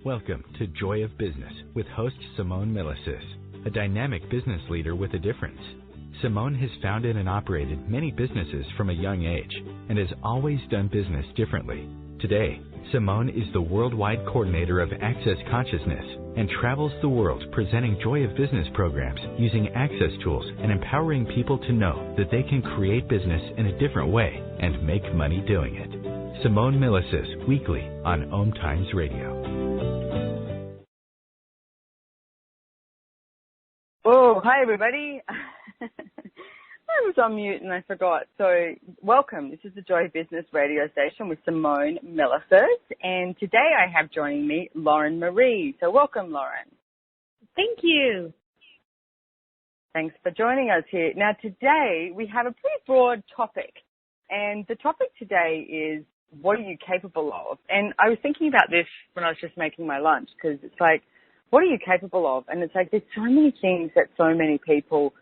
Welcome to Joy of Business with host Simone Milasas, a dynamic business leader with a difference. Simone has founded and operated many businesses from a young age and has always done business differently. Today, Simone is the worldwide coordinator of Access Consciousness and travels the world presenting Joy of Business programs using access tools and empowering people to know that they can create business in a different way and make money doing it. Simone Milasas, weekly on OMTimes Radio. Oh, hi everybody. I was on mute and I forgot. So welcome. This is the Joy Business radio station with Simone Milasas. And today I have joining me Lauren Marie. So welcome, Lauren. Thank you. Thanks for joining us here. Now today we have a pretty broad topic. And the topic today is, what are you capable of? And I was thinking about this when I was just making my lunch, because it's like, what are you capable of? And it's like, there's so many things that so many people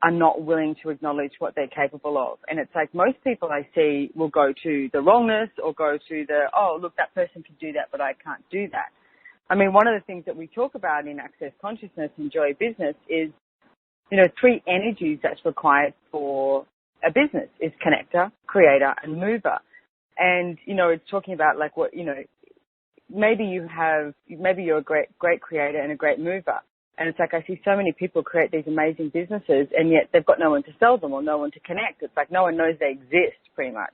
are not willing to acknowledge what they're capable of. And it's like, most people I see will go to the wrongness or go to the, oh, look, that person can do that, but I can't do that. I mean, one of the things that we talk about in Access Consciousness and Joy Business is, you know, three energies that's required for a business is connector, creator, and mover. And, you know, it's talking about like what, you know, maybe you're a great creator and a great mover. And it's like, I see so many people create these amazing businesses and yet they've got no one to sell them or no one to connect. It's like no one knows they exist pretty much.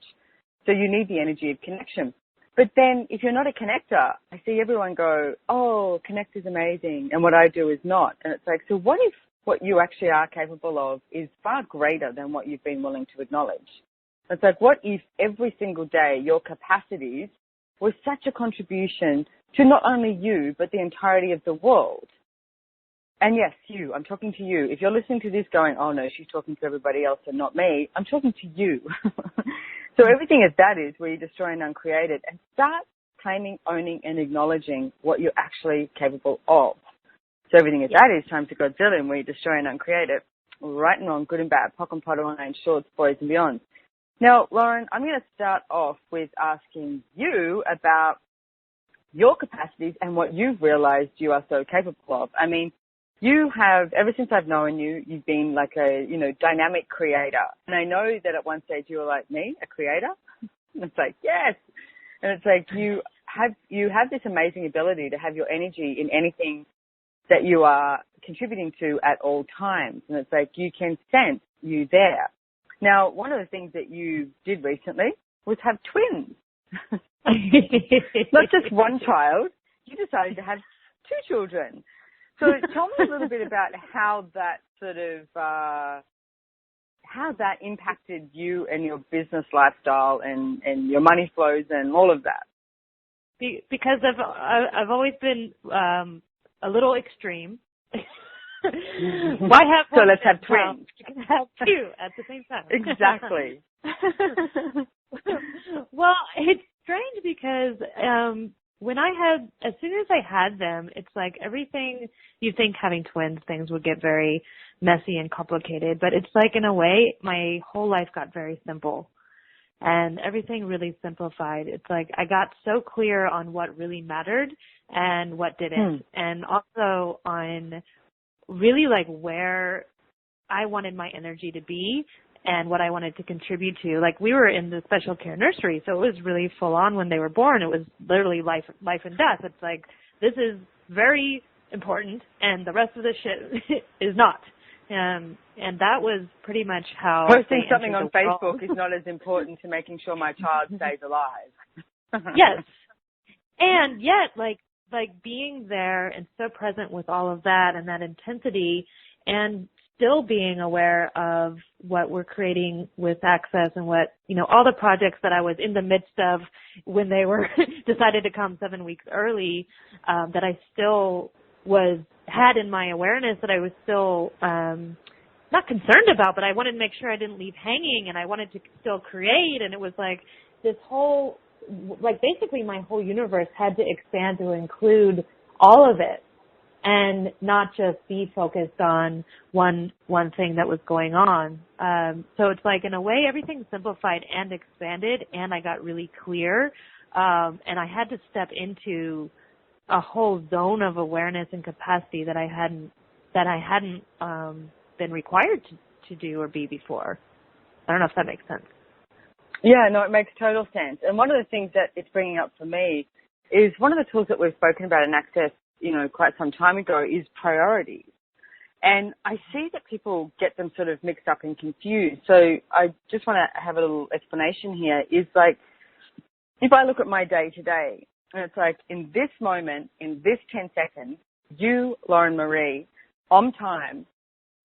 So you need the energy of connection. But then if you're not a connector, I see everyone go, oh, connect is amazing and what I do is not. And it's like, so what if what you actually are capable of is far greater than what you've been willing to acknowledge? It's like, what if every single day your capacities was such a contribution to not only you, but the entirety of the world? And yes, you, I'm talking to you. If you're listening to this going, oh no, she's talking to everybody else and not me, I'm talking to you. So everything as that is, where you destroy and uncreate it, and start claiming, owning, and acknowledging what you're actually capable of. So everything as that is, time to Godzilla, where you destroy and uncreate it, right and wrong, good and bad, pock and pot, orange, shorts, boys and beyond. Now, Lauren, I'm going to start off with asking you about your capacities and what you've realized you are so capable of. I mean, you have, ever since I've known you, you've been like a, you know, dynamic creator. And I know that at one stage you were like, me, a creator? And it's like, yes. And it's like you have this amazing ability to have your energy in anything that you are contributing to at all times. And it's like you can sense you there. Now, one of the things that you did recently was have twins. Not just one child. You decided to have two children. So tell me a little bit about how that sort of, how that impacted you and your business lifestyle and your money flows and all of that. Because I've always been a little extreme. Why have one? So let's have twins. You can have two at the same time. Exactly. Well, it's strange because as soon as I had them, it's like everything you think having twins, things would get very messy and complicated. But it's like in a way, my whole life got very simple. And everything really simplified. It's like I got so clear on what really mattered and what didn't. And also on really like where I wanted my energy to be and what I wanted to contribute to. Like we were in the special care nursery, so it was really full on when they were born. It was literally life and death. It's like, this is very important and the rest of the shit is not. And that was pretty much how posting something on Facebook is not as important to making sure my child stays alive. Yes. And yet, like being there and so present with all of that and that intensity and still being aware of what we're creating with Access and what, you know, all the projects that I was in the midst of when they were decided to come 7 weeks early, that I still had in my awareness that I was still, not concerned about, but I wanted to make sure I didn't leave hanging and I wanted to still create. And it was like this whole, like basically my whole universe had to expand to include all of it and not just be focused on one thing that was going on. So it's like in a way everything simplified and expanded and I got really clear. And I had to step into a whole zone of awareness and capacity that I hadn't been required to do or be before. I don't know if that makes sense. Yeah, no, it makes total sense. And one of the things that it's bringing up for me is one of the tools that we've spoken about in Access, quite some time ago is priorities. And I see that people get them sort of mixed up and confused. So I just want to have a little explanation here is like, if I look at my day to day, and it's like in this moment, in this 10 seconds, you, Lauren Marie, OMTimes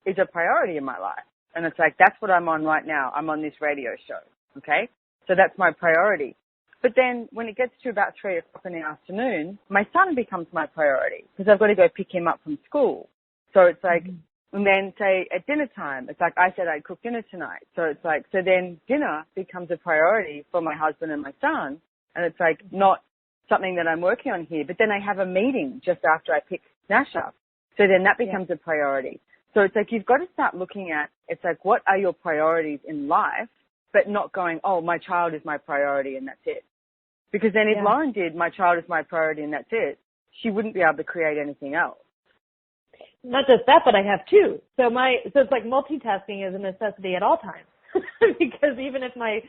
is a priority in my life. And it's like, that's what I'm on right now. I'm on this radio show. Okay. So that's my priority. But then when it gets to about 3 o'clock in the afternoon, my son becomes my priority because I've got to go pick him up from school. So it's like, and then say at dinner time, it's like I said I'd cook dinner tonight. So it's like, so then dinner becomes a priority for my husband and my son. And it's like not something that I'm working on here. But then I have a meeting just after I pick Nash up. So then that becomes a priority. So it's like you've got to start looking at, it's like what are your priorities in life, but not going, oh, my child is my priority and that's it. Because then if Lauren did, my child is my priority and that's it, she wouldn't be able to create anything else. Not just that, but I have two. So it's like multitasking is a necessity at all times. Because even if my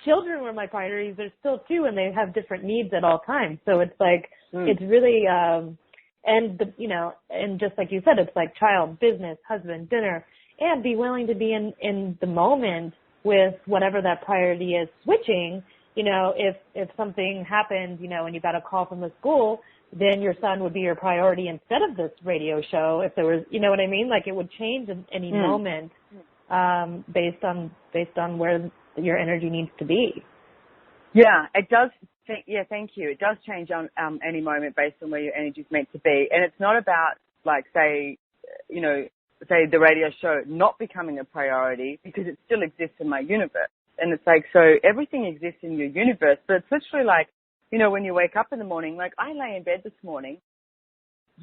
children were my priorities, there's still two and they have different needs at all times. So it's like, it's really, and just like you said, it's like child, business, husband, dinner, and be willing to be in the moment with whatever that priority is switching. If something happened, and you got a call from the school, then your son would be your priority instead of this radio show. If there was, you know what I mean? Like it would change in any moment, based on where your energy needs to be. Yeah, it does. Thank you. It does change on any moment based on where your energy is meant to be. And it's not about like, say the radio show not becoming a priority because it still exists in my universe. And it's like, so everything exists in your universe, but it's literally like, when you wake up in the morning, like I lay in bed this morning,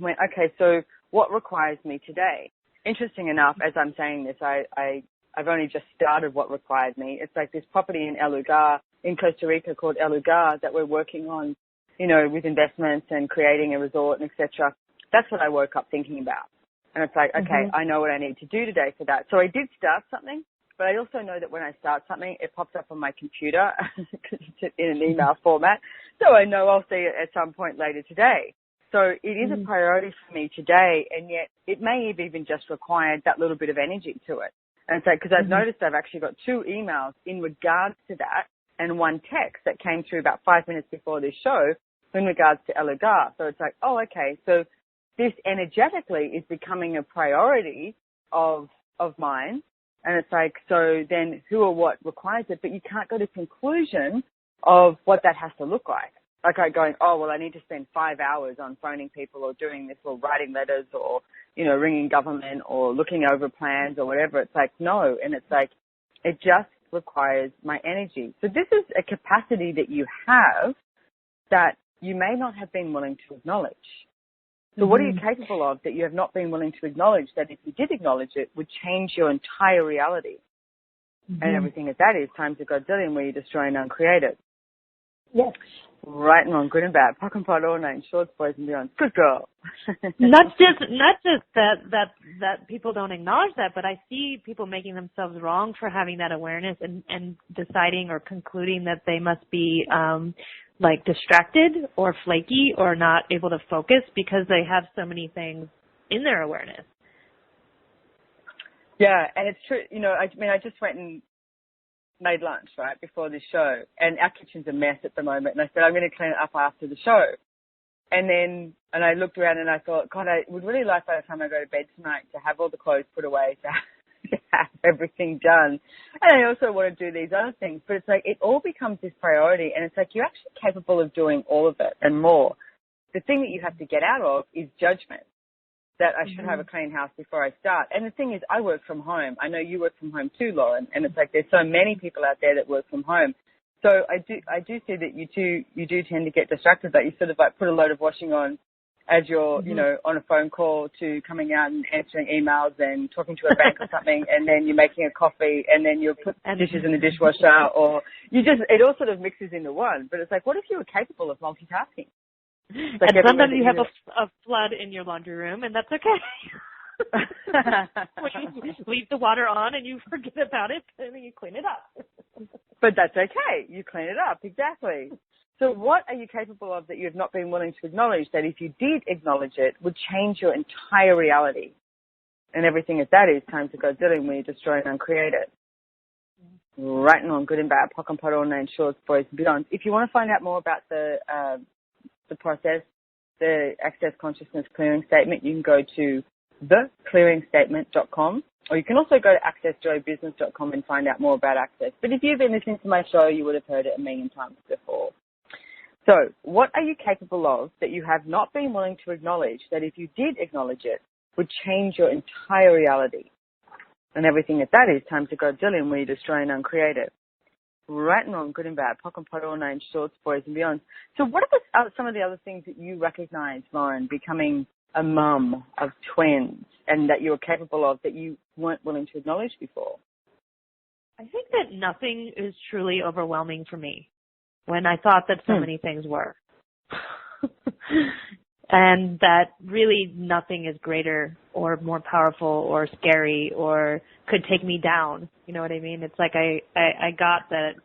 went, okay, so what requires me today? Interesting enough, as I'm saying this, I've only just started what required me. It's like this property in El Lugar, in Costa Rica called El Lugar that we're working on, with investments and creating a resort and etc. That's what I woke up thinking about. And it's like, okay, I know what I need to do today for that. So I did start something, but I also know that when I start something, it pops up on my computer because it's in an email format. So I know I'll see it at some point later today. So it is a priority for me today, and yet it may have even just required that little bit of energy to it. And so, because I've noticed I've actually got 2 emails in regards to that and 1 text that came through about 5 minutes before this show in regards to El Lugar. So it's like, oh, okay, so this energetically is becoming a priority of mine. And it's like, so then who or what requires it? But you can't go to conclusion of what that has to look like. Like I going, oh, well, I need to spend 5 hours on phoning people or doing this or writing letters or, ringing government or looking over plans or whatever. It's like, no. And it's like, it just requires my energy. So this is a capacity that you have that you may not have been willing to acknowledge. So what are you capable of that you have not been willing to acknowledge that if you did acknowledge it would change your entire reality? And everything that is times a godzillion where you destroy and uncreate it. Yes. Right and wrong, good and bad, pock and pot, all nine, shorts, boys and beyond. Good girl. not just that people don't acknowledge that, but I see people making themselves wrong for having that awareness and deciding or concluding that they must be like distracted or flaky or not able to focus because they have so many things in their awareness. Yeah, and it's true. I just went and made lunch, right, before this show, and our kitchen's a mess at the moment, and I said, I'm going to clean it up after the show. And I looked around and I thought, God, I would really like by the time I go to bed tonight to have all the clothes put away, to have everything done. And I also want to do these other things, but it's like it all becomes this priority, and it's like you're actually capable of doing all of it and more. The thing that you have to get out of is judgment. That I should have a clean house before I start. And the thing is, I work from home. I know you work from home too, Lauren. And it's like there's so many people out there that work from home. So I do see that you do tend to get distracted. That you sort of like put a load of washing on as you're on a phone call to coming out and answering emails and talking to a bank or something, and then you're making a coffee, and then you'll put dishes in the dishwasher, or it all sort of mixes into one. But it's like, what if you were capable of multitasking? Like and sometimes you have a flood in your laundry room, and that's okay. When you leave the water on and you forget about it, and then you clean it up. But that's okay. You clean it up, exactly. So what are you capable of that you have not been willing to acknowledge that if you did acknowledge it would change your entire reality? And everything at that is time to go dealing when you destroy and uncreate it. Right and wrong, good and bad, pock and pot, all names, shorts, boys and beyond. If you want to find out more about the process, the Access Consciousness Clearing Statement, you can go to theclearingstatement.com, or you can also go to accessjoybusiness.com and find out more about Access. But if you've been listening to my show, you would have heard it a million times before. So what are you capable of that you have not been willing to acknowledge that if you did acknowledge it would change your entire reality? And everything at that is time to go dillion where you destroy and uncreate it. Right and wrong, good and bad, pock and pot, all names, shorts, boys and beyond. So what are some of the other things that you recognize, Lauren, becoming a mum of twins and that you're capable of that you weren't willing to acknowledge before? I think that nothing is truly overwhelming for me when I thought that so many things were. And that really nothing is greater or more powerful or scary or could take me down. You know what I mean? It's like I got that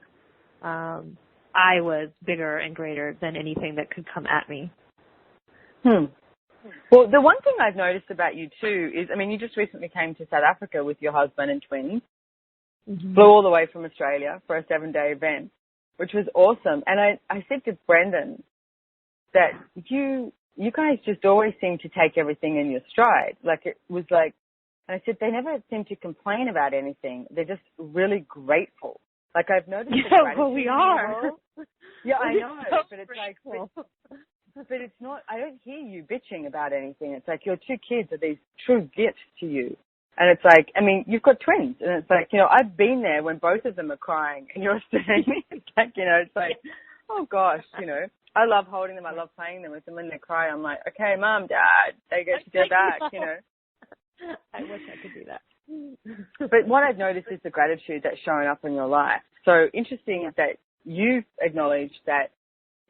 I was bigger and greater than anything that could come at me. Well, the one thing I've noticed about you too is, I mean, you just recently came to South Africa with your husband and twins, flew all the way from Australia for a 7-day event, which was awesome. And I said to Brendan that you guys just always seem to take everything in your stride. Like it was like, and I said, they never seem to complain about anything. They're just really grateful. Like I've noticed. Yeah, well, we are. Yeah, I know, so but it's grateful. But it's not, I don't hear you bitching about anything. It's like your two kids are these true gifts to you. And it's like, I mean, you've got twins. And it's like, you know, I've been there when both of them are crying and you're saying, it's like, you know, it's like, oh gosh, you know, I love holding them. I love playing them with them. When they cry, I'm like, okay, Mom, Dad, they get to go back, you know. I wish I could do that. But what I've noticed is the gratitude that's showing up in your life. So interesting is that you've acknowledged that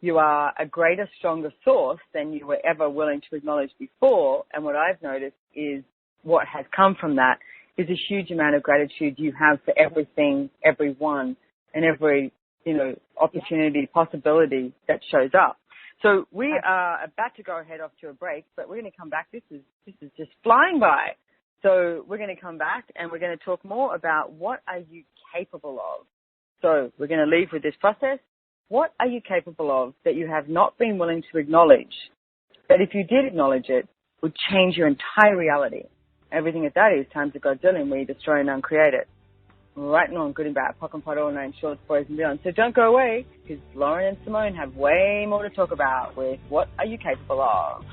you are a greater, stronger source than you were ever willing to acknowledge before. And what I've noticed is what has come from that is a huge amount of gratitude you have for everything, everyone, and every, you know, opportunity, possibility that shows up. So we are about to go head off to a break, but we're going to come back. This is just flying by. So we're going to come back and we're going to talk more about what are you capable of. So we're going to leave with this process. What are you capable of that you have not been willing to acknowledge, that if you did acknowledge it, would change your entire reality? Everything at that is time to go dillion where you destroy and uncreate it. Right and wrong, good and bad, pock and pot, all names, shorts, boys and beyond. So don't go away, because Lauren and Simone have way more to talk about with what are you capable of.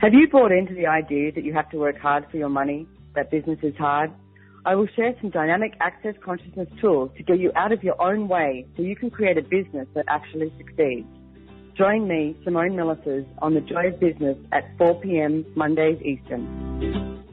Have you bought into the idea that you have to work hard for your money, that business is hard? I will share some dynamic access consciousness tools to get you out of your own way so you can create a business that actually succeeds. Join me, Simone Milasas, on The Joy of Business at 4 p.m. Mondays Eastern.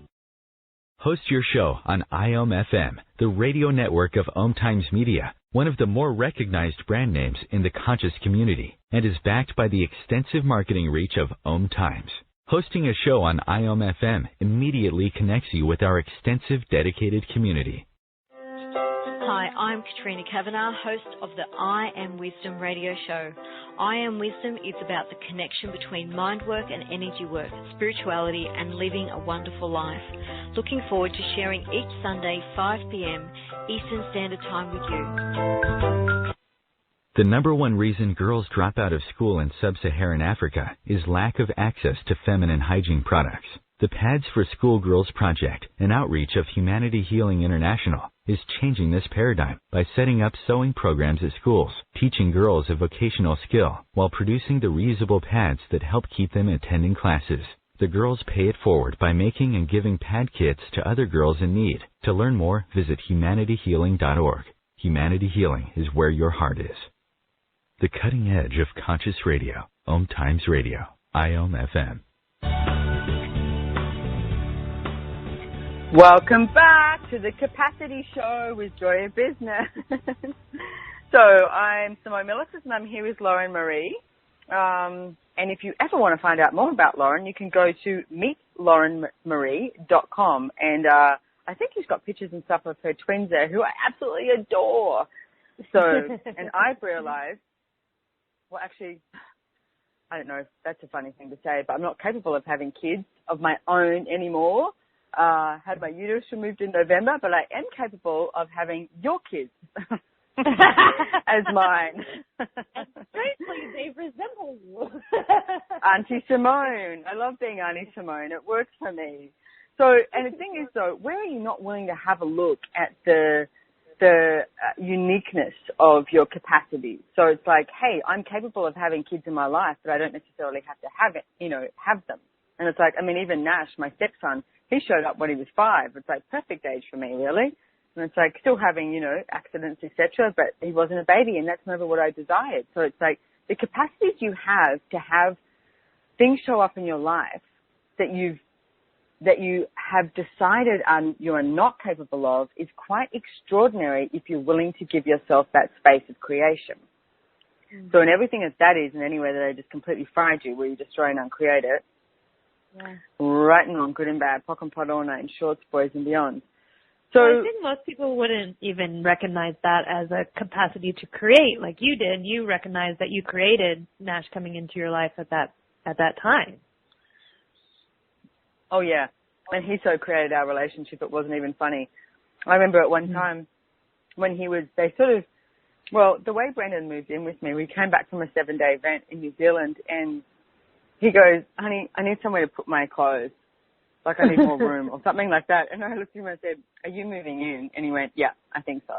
Host your show on IOM-FM, the radio network of OMTimes Media, one of the more recognized brand names in the conscious community, and is backed by the extensive marketing reach of OMTimes. Hosting a show on IOM-FM immediately connects you with our extensive dedicated community. Hi, I'm Katrina Kavanagh, host of the I Am Wisdom radio show. I Am Wisdom is about the connection between mind work and energy work, spirituality and living a wonderful life. Looking forward to sharing each Sunday 5 p.m. Eastern Standard Time with you. The number one reason girls drop out of school in sub-Saharan Africa is lack of access to feminine hygiene products. The Pads for Schoolgirls Project, an outreach of Humanity Healing International, is changing this paradigm by setting up sewing programs at schools, teaching girls a vocational skill, while producing the reusable pads that help keep them attending classes. The girls pay it forward by making and giving pad kits to other girls in need. To learn more, visit humanityhealing.org. Humanity Healing is where your heart is. The cutting edge of conscious radio. OMTimes Radio. IOM FM. Welcome back to the Capacity Show with Joy of Business. So I'm Simone Milasas and I'm here with Lauren Marie. And if you ever want to find out more about Lauren, you can go to meetlaurenmarie.com. And I think she's got pictures and stuff of her twins there who I absolutely adore. So, and I've realized, well, actually, I don't know if that's a funny thing to say, but I'm not capable of having kids of my own anymore. Had my uterus removed in November, but I am capable of having your kids as mine. And frankly, they resemble you. Auntie Simone. I love being Auntie Simone. It works for me. So, and the thing is, though, where are you not willing to have a look at the uniqueness of your capacity? So it's like, hey, I'm capable of having kids in my life, but I don't necessarily have to have it, have them. And it's like, I mean, even Nash, my stepson, he showed up when he was 5. It's like perfect age for me, really. And it's like still having, accidents, etc. But he wasn't a baby, and that's never what I desired. So it's like the capacities you have to have things show up in your life that you have decided you are not capable of is quite extraordinary if you're willing to give yourself that space of creation. Mm-hmm. So in everything that is, and anywhere that I just completely fried you, where you destroy and uncreate it, yeah. Right and wrong, good and bad, pock and pot all night, shorts, boys and beyond. So well, I think most people wouldn't even recognize that as a capacity to create like you did. You recognized that you created Nash coming into your life at that time. Oh, yeah. And he so created our relationship, it wasn't even funny. I remember at one time when the way Brendan moved in with me, we came back from a 7-day event in New Zealand, and he goes, honey, I need somewhere to put my clothes. Like, I need more room or something like that. And I looked at him and I said, are you moving in? And he went, yeah, I think so.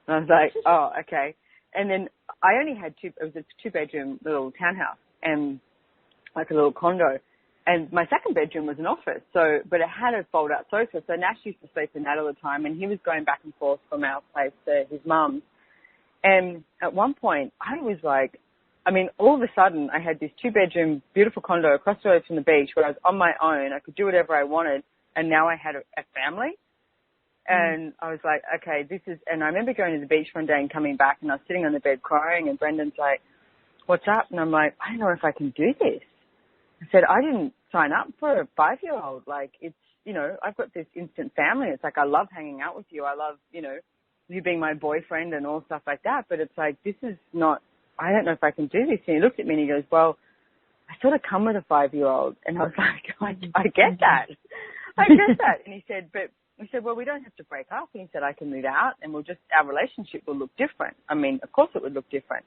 And I was like, oh, okay. And then I only had it was a 2-bedroom little townhouse and like a little condo. And my second bedroom was an office, but it had a fold-out sofa. So Nash used to sleep in that all the time, and he was going back and forth from our place to his mum's. And at one point, I was like, all of a sudden, I had this 2-bedroom, beautiful condo across the road from the beach where I was on my own. I could do whatever I wanted, and now I had a family. And I was like, okay, and I remember going to the beach one day and coming back, and I was sitting on the bed crying, and Brendan's like, what's up? And I'm like, I don't know if I can do this. I said, I didn't sign up for a 5-year-old. Like, it's, I've got this instant family. It's like, I love hanging out with you. I love, you being my boyfriend and all stuff like that. But it's like, this is not, I don't know if I can do this. And he looked at me and he goes, well, I sort of come with a 5-year-old. And I was like, I get that. I get that. And he said, well, we don't have to break up. And he said, I can move out and our relationship will look different. Of course it would look different.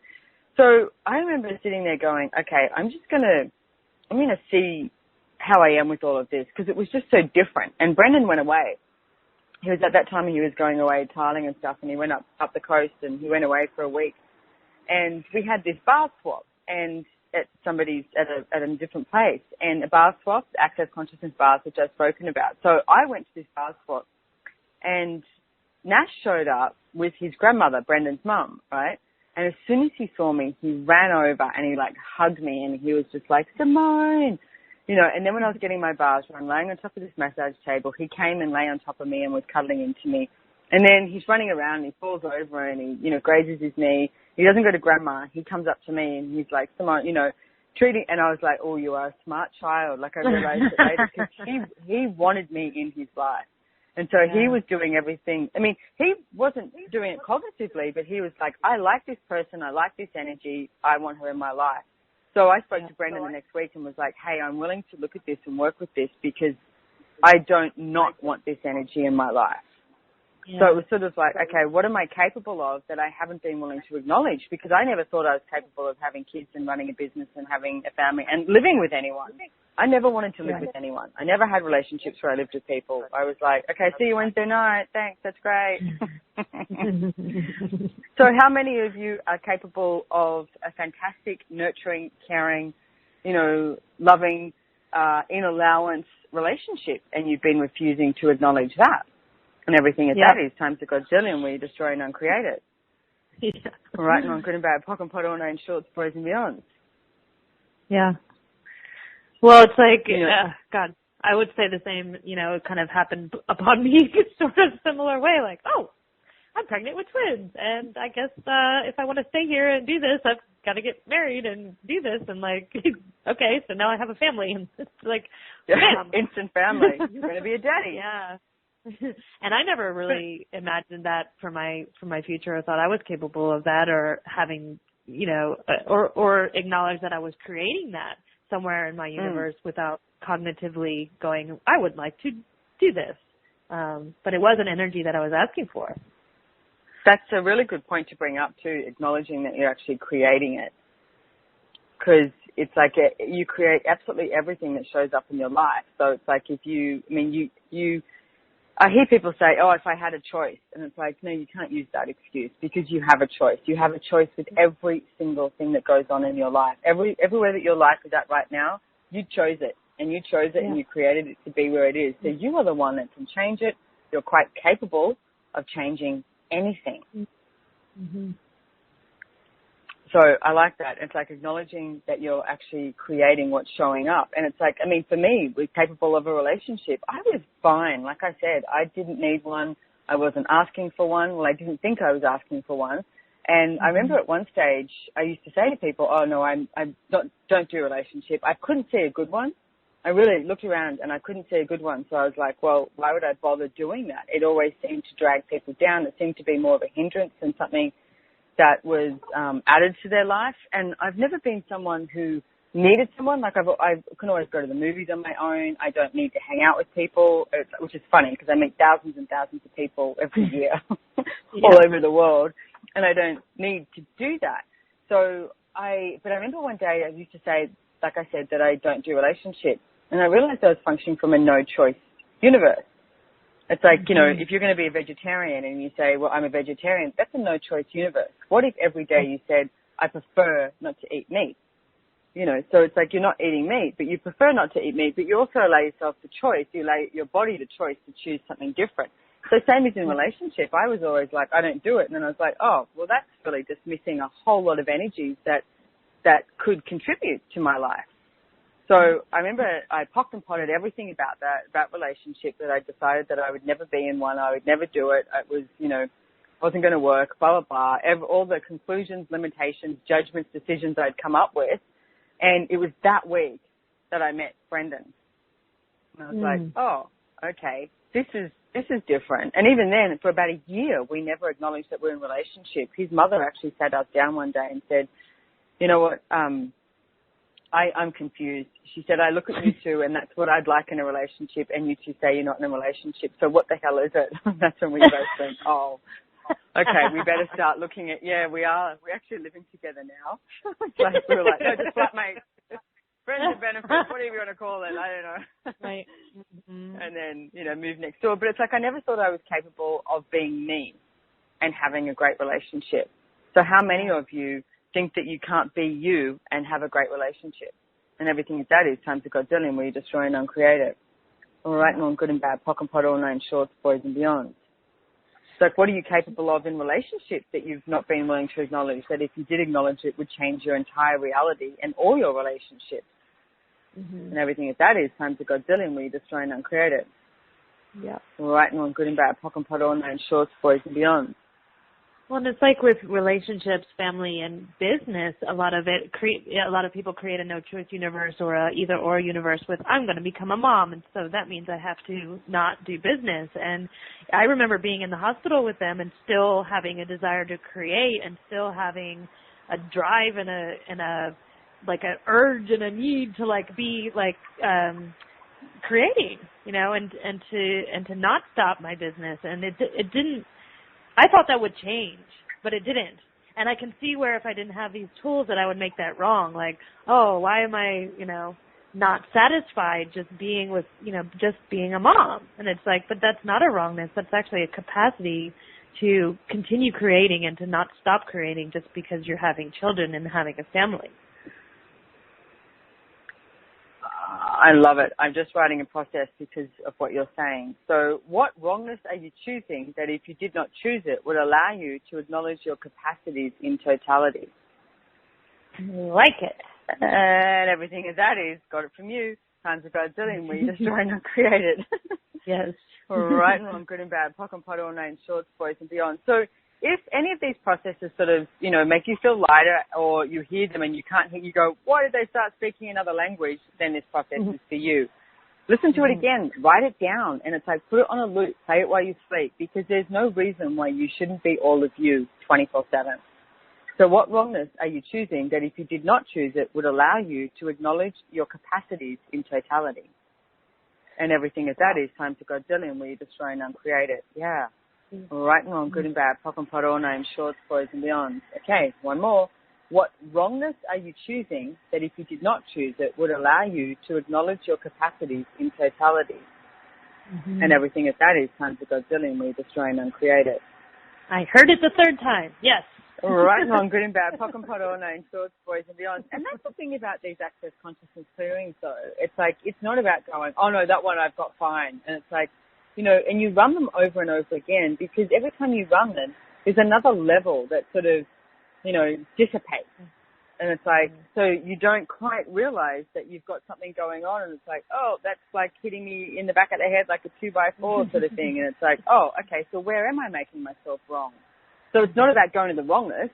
So I remember sitting there going, okay, I'm going to see how I am with all of this, because it was just so different. And Brendan went away. He was at that time, he was going away tiling and stuff, and he went up the coast and he went away for a week. And we had this bar swap and at somebody's at a different place, and a bar swap, access consciousness bars, which I've spoken about. So I went to this bar swap, and Nash showed up with his grandmother, Brendan's mum, right? And as soon as he saw me, he ran over and he hugged me, and he was just like, Simone, and then when I was getting my bars run, laying on top of this massage table, he came and lay on top of me and was cuddling into me. And then he's running around and he falls over and he, grazes his knee. He doesn't go to grandma. He comes up to me and he's like, Simone, treating, and I was like, oh, you are a smart child. Like, I realized it later, because he wanted me in his life. And so he was doing everything. He wasn't doing it cognitively, but he was like, I like this person. I like this energy. I want her in my life. So I spoke to Brendan the next week and was like, hey, I'm willing to look at this and work with this, because I don't not want this energy in my life. Yeah. So it was sort of like, okay, what am I capable of that I haven't been willing to acknowledge? Because I never thought I was capable of having kids and running a business and having a family and living with anyone. I never wanted to live with anyone. I never had relationships where I lived with people. I was like, okay, see you Wednesday night. Thanks, that's great. So how many of you are capable of a fantastic, nurturing, caring, loving, in allowance relationship, and you've been refusing to acknowledge that? And everything that is times a godzillion, where you destroy and uncreate it. Yeah. Right and wrong, good and bad, pock and pot, all nine shorts, boys and beyonds. Yeah. Well, it's like, Yeah. God, I would say the same, it kind of happened upon me sort of similar way, like, oh, I'm pregnant with twins, and I guess if I want to stay here and do this, I've got to get married and do this, and like, okay, so now I have a family, and it's like, bam. Instant family. You're going to be a daddy. Yeah. And I never really imagined that for my future. I thought I was capable of that, or having, or acknowledge that I was creating that somewhere in my universe without cognitively going, I would like to do this. But it was an energy that I was asking for. That's a really good point to bring up too, acknowledging that you're actually creating it. Because it's like you create absolutely everything that shows up in your life. So it's like I hear people say, oh, if I had a choice. And it's like, no, you can't use that excuse, because you have a choice. You have a choice with every single thing that goes on in your life. Everywhere that your life is at right now, you chose it. And you chose it and you created it to be where it is. So you are the one that can change it. You're quite capable of changing anything. Mm-hmm. So I like that. It's like acknowledging that you're actually creating what's showing up. And it's like, for me, we're capable of a relationship. I was fine. Like I said, I didn't need one. I wasn't asking for one. Well, I didn't think I was asking for one. And I remember at one stage, I used to say to people, oh, no, I don't do a relationship. I couldn't see a good one. I really looked around and I couldn't see a good one. So I was like, well, why would I bother doing that? It always seemed to drag people down. It seemed to be more of a hindrance than something that was added to their life. And I've never been someone who needed someone. Like I can always go to the movies on my own. I don't need to hang out with people, which is funny because I meet thousands and thousands of people every year all over the world, and I don't need to do that. But I remember one day I used to say, like I said, that I don't do relationships, and I realized I was functioning from a no-choice universe. It's like, if you're going to be a vegetarian and you say, well, I'm a vegetarian, that's a no-choice universe. What if every day you said, I prefer not to eat meat? So it's like you're not eating meat, but you prefer not to eat meat, but you also allow yourself the choice. You allow your body the choice to choose something different. So same as in relationship, I was always like, I don't do it. And then I was like, oh, well, that's really just missing a whole lot of energies that could contribute to my life. So I remember I pocked and potted everything about that relationship, that I decided that I would never be in one. I would never do it. It was, wasn't going to work, blah, blah, blah. All the conclusions, limitations, judgments, decisions I'd come up with. And it was that week that I met Brendan. And I was like, oh, okay, this is different. And even then, for about a year, we never acknowledged that we're in a relationship. His mother actually sat us down one day and said, you know what, I'm confused. She said, I look at you two and that's what I'd like in a relationship, and you two say you're not in a relationship. So what the hell is it? That's when we both went, oh, okay, we better start looking at, we are. We're actually living together now. We were like, no, just flatmates. Friends of benefit, whatever you want to call it, I don't know. Right. Mm-hmm. And then, move next door. But it's like I never thought I was capable of being me and having a great relationship. So how many of you think that you can't be you and have a great relationship? And everything that is times a godzillion, where you destroy and uncreate it. All right, and all good and bad, pock and pot, all nine shorts, boys and beyond. So what are you capable of in relationships that you've not been willing to acknowledge, that if you did acknowledge it would change your entire reality and all your relationships? And everything that is times a godzillion, where you destroy and uncreate it. Yeah. All right, and all good and bad, pock and pot, all nine shorts, boys and beyond. Well, and it's like with relationships, family, and business, a lot of people create a no-choice universe or a either-or universe with, I'm going to become a mom, and so that means I have to not do business. And I remember being in the hospital with them and still having a desire to create, and still having a drive and a like an urge and a need to be creating, and to not stop my business. And it didn't. I thought that would change, but it didn't. And I can see where if I didn't have these tools that I would make that wrong. Like, oh, why am I, not satisfied just being with, just being a mom? And it's like, but that's not a wrongness. That's actually a capacity to continue creating and to not stop creating just because you're having children and having a family. I love it. I'm just writing a process because of what you're saying. So what wrongness are you choosing that if you did not choose it would allow you to acknowledge your capacities in totality? Like it. And everything as that is, got it from you. Times of Godzilla, where you destroy and uncreate it. Yes. Right and wrong, good and bad, POC and POD, all names, shorts, boys and beyond. So if any of these processes sort of, make you feel lighter, or you hear them and you can't hear, you go, why did they start speaking another language? Then this process is for you. Listen to it again, write it down, and it's like put it on a loop, play it while you sleep, because there's no reason why you shouldn't be all of you 24/7. So what wrongness are you choosing that if you did not choose it would allow you to acknowledge your capacities in totality? And everything as that is times a Godzillion, where you destroy and uncreate it. Yeah. Right and wrong, good and bad, POC and POD, all names, shorts, boys and beyond. Okay, one more. What wrongness are you choosing that if you did not choose it would allow you to acknowledge your capacities in totality? And everything as that is times a Godzillion, where you destroy and uncreate it. I heard it the third time. Yes. Right and wrong, good and bad, POC and POD, all names, shorts, boys and beyond. And that's the thing about these access consciousness clearings, though. It's like, it's not about going, oh no, that one I've got fine. And it's like, and you run them over and over again, because every time you run them, there's another level that sort of, dissipates. And it's like, so you don't quite realize that you've got something going on, and it's like, oh, that's like hitting me in the back of the head like a 2x4 sort of thing. And it's like, oh, okay, so where am I making myself wrong? So it's not about going to the wrongness.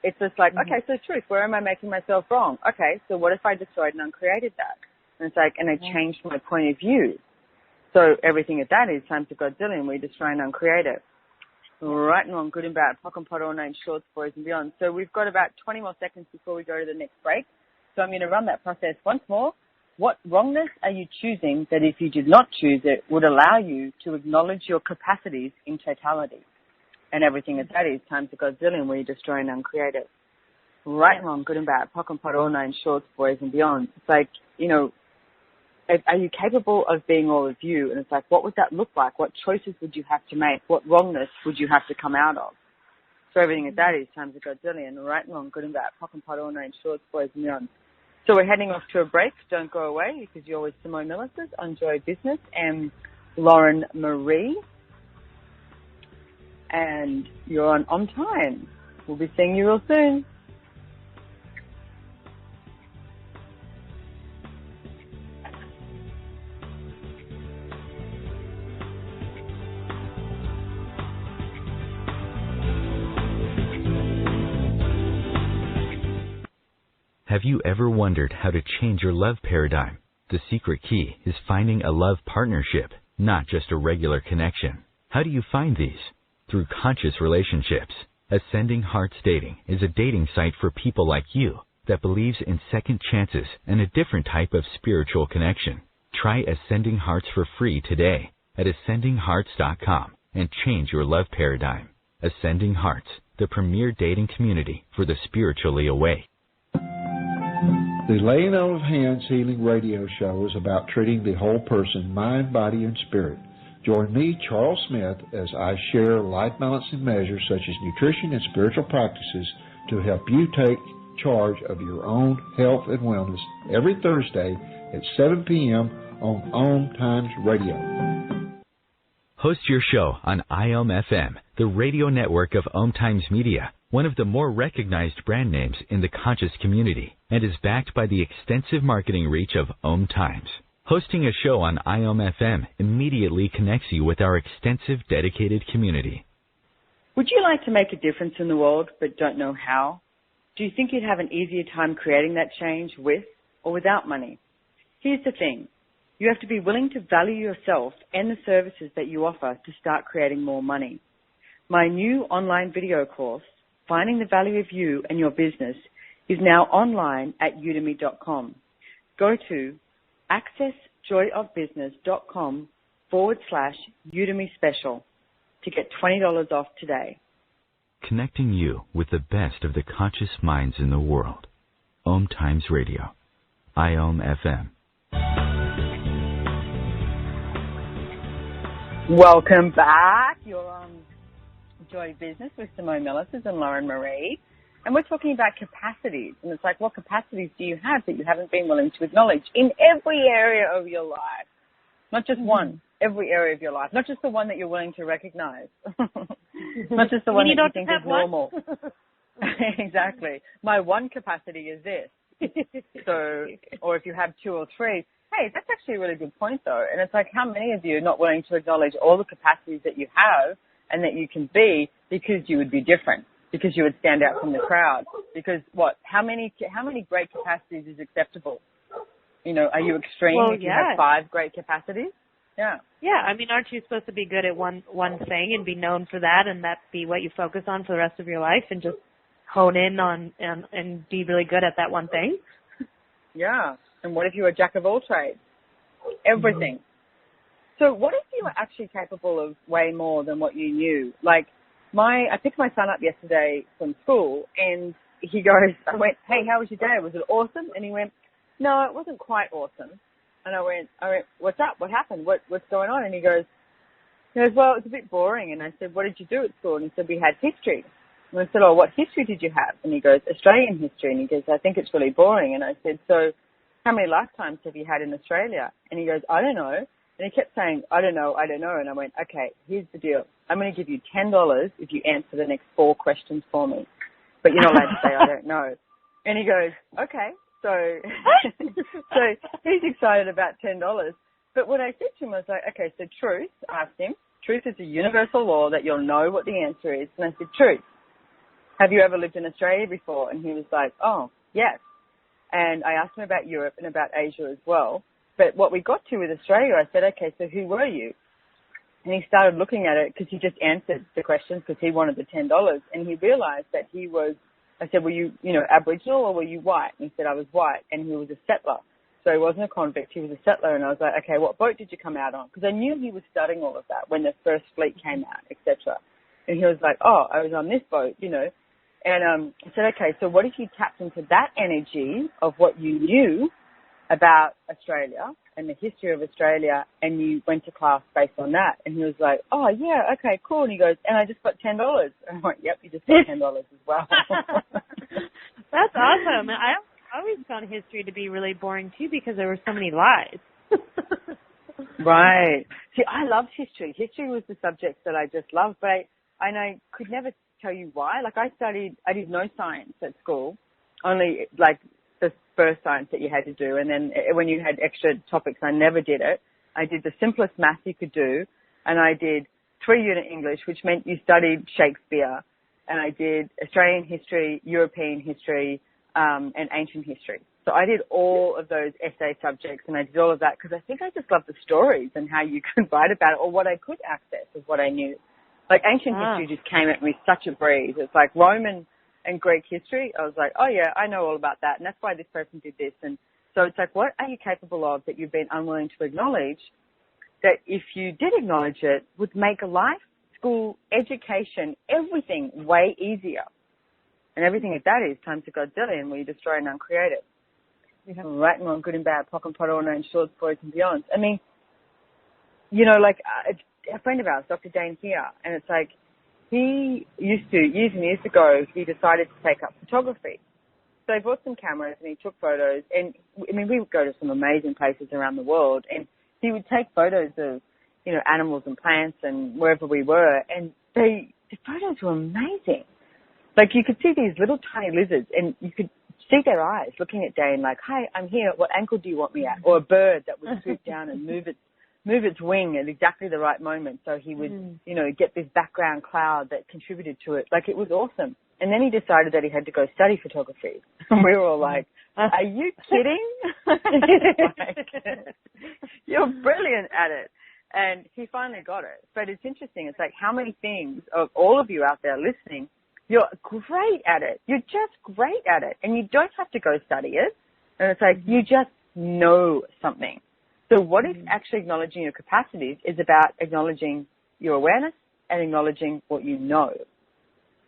It's just like, okay, so truth, where am I making myself wrong? Okay, so what if I destroyed and uncreated that? And it's like, and I changed my point of view. So everything at that is times a Godzillion, we destroy and uncreate it. Right and wrong, good and bad, POC and POD, all names, shorts, boys and beyond. So we've got about 20 more seconds before we go to the next break. So I'm going to run that process once more. What wrongness are you choosing that if you did not choose it would allow you to acknowledge your capacities in totality? And everything at that is times a Godzillion, where you destroy and uncreate it. Right and wrong, good and bad, POC and POD, all names, shorts, boys and beyond. It's like, are you capable of being all of you? And it's like, what would that look like? What choices would you have to make? What wrongness would you have to come out of? So everything at that is times a Godzillion, right and wrong, good and bad, POC and POD, all names, shorts, boys and beyond. So we're heading off to a break. Don't go away, because you're with Simone Milasas on Joy Business and Lauren Marie. And you're on OMTimes. We'll be seeing you real soon. Have you ever wondered how to change your love paradigm? The secret key is finding a love partnership, not just a regular connection. How do you find these? Through conscious relationships. Ascending Hearts Dating is a dating site for people like you that believes in second chances and a different type of spiritual connection. Try Ascending Hearts for free today at ascendinghearts.com and change your love paradigm. Ascending Hearts, the premier dating community for the spiritually awake. The Laying On of Hands Healing Radio Show is about treating the whole person, mind, body, and spirit. Join me, Charles Smith, as I share life-balancing measures such as nutrition and spiritual practices to help you take charge of your own health and wellness every Thursday at 7 p.m. on OMTimes Radio. Host your show on IOM-FM, the radio network of OMTimes Media, one of the more recognized brand names in the conscious community, and is backed by the extensive marketing reach of OMTimes. Hosting a show on IOM-FM immediately connects you with our extensive, dedicated community. Would you like to make a difference in the world but don't know how? Do you think you'd have an easier time creating that change with or without money? Here's the thing. You have to be willing to value yourself and the services that you offer to start creating more money. My new online video course, Finding the Value of You and Your Business, is now online at udemy.com. Go to accessjoyofbusiness.com/Udemy special to get $20 off today. Connecting you with the best of the conscious minds in the world. OMTimes Radio. IOM-FM. Welcome back. You're on Joy Business with Simone Milasas and Lauren Marie. And we're talking about capacities. And it's like, what capacities do you have that you haven't been willing to acknowledge in every area of your life? Not just one, every area of your life. Not just the one that you're willing to recognize. Not just the one that you think is normal. Exactly. My one capacity is this. So, or if you have two or three, hey, that's actually a really good point though. And it's like, how many of you are not willing to acknowledge all the capacities that you have and that you can be because you would be different, because you would stand out from the crowd? Because how many great capacities is acceptable? You know, are you extreme if you have 5 great capacities? Yeah. Yeah, I mean, aren't you supposed to be good at one thing and be known for that, and that be what you focus on for the rest of your life, and just hone in on and be really good at that one thing? Yeah. And what if you were a jack of all trades? Everything. So what if you were actually capable of way more than what you knew? Like, I picked my son up yesterday from school, and he goes, I went, hey, how was your day? Was it awesome? And he went, no, it wasn't quite awesome. And I went, what's up? What happened? What's going on? And he goes, well, it's a bit boring. And I said, what did you do at school? And he said, we had history. And I said, oh, what history did you have? And he goes, Australian history. And he goes, I think it's really boring. And I said, so how many lifetimes have you had in Australia? And he goes, I don't know. And he kept saying, I don't know. And I went, okay, here's the deal. I'm going to give you $10 if you answer the next 4 questions for me. But you're not allowed to say, I don't know. And he goes, okay. So he's excited about $10. But what I said to him was like, okay, so truth, I asked him, truth is a universal law that you'll know what the answer is. And I said, truth, have you ever lived in Australia before? And he was like, oh, yes. And I asked him about Europe and about Asia as well. But what we got to with Australia, I said, okay, so who were you? And he started looking at it because he just answered the questions because he wanted the $10. And he realized that he was, I said, were you, Aboriginal or were you white? And he said, I was white. And he was a settler. So he wasn't a convict, he was a settler. And I was like, okay, what boat did you come out on? Because I knew he was studying all of that when the first fleet came out, etc. And he was like, oh, I was on this boat, And I said, okay, so what if you tapped into that energy of what you knew about Australia and the history of Australia, and you went to class based on that? And he was like, oh, yeah, okay, cool. And he goes, and I just got $10. And I went, yep, you just got $10 as well. That's awesome. I always found history to be really boring, too, because there were so many lies. Right. See, I loved history. History was the subject that I just loved, but I could never tell you why. Like, I did no science at school, only, like, the first science that you had to do. And then when you had extra topics, I never did it. I did the simplest math you could do, and I did 3-unit English, which meant you studied Shakespeare, and I did Australian history, European history, and ancient history. So I did all of those essay subjects, and I did all of that because I think I just loved the stories and how you could write about it, or what I could access of what I knew. Like, ancient history just came at me such a breeze. It's like Roman and Greek history. I was like, oh yeah, I know all about that, and that's why this person did this. And so it's like, what are you capable of that you've been unwilling to acknowledge, that if you did acknowledge it, would make a life, school, education, everything way easier? And everything of that is times a godzillion, where you destroy and uncreate it. You have right and wrong, good and bad, POC and POD, all known, shorts, boys and beyonds. I mean, like a friend of ours, Dr. Dain Heer, and it's like, he used to, years and years ago, he decided to take up photography. So he bought some cameras and he took photos. And, I mean, we would go to some amazing places around the world, and he would take photos of, animals and plants and wherever we were. And the photos were amazing. Like, you could see these little tiny lizards, and you could see their eyes looking at Dain like, hi, I'm here. What ankle do you want me at? Or a bird that would swoop down and move its wing at exactly the right moment, so he would, get this background cloud that contributed to it. Like, it was awesome. And then he decided that he had to go study photography. And we were all like, are you kidding? Like, you're brilliant at it. And he finally got it. But it's interesting. It's like, how many things of all of you out there listening, you're great at it. You're just great at it. And you don't have to go study it. And it's like, you just know something. So what if actually acknowledging your capacities is about acknowledging your awareness and acknowledging what you know?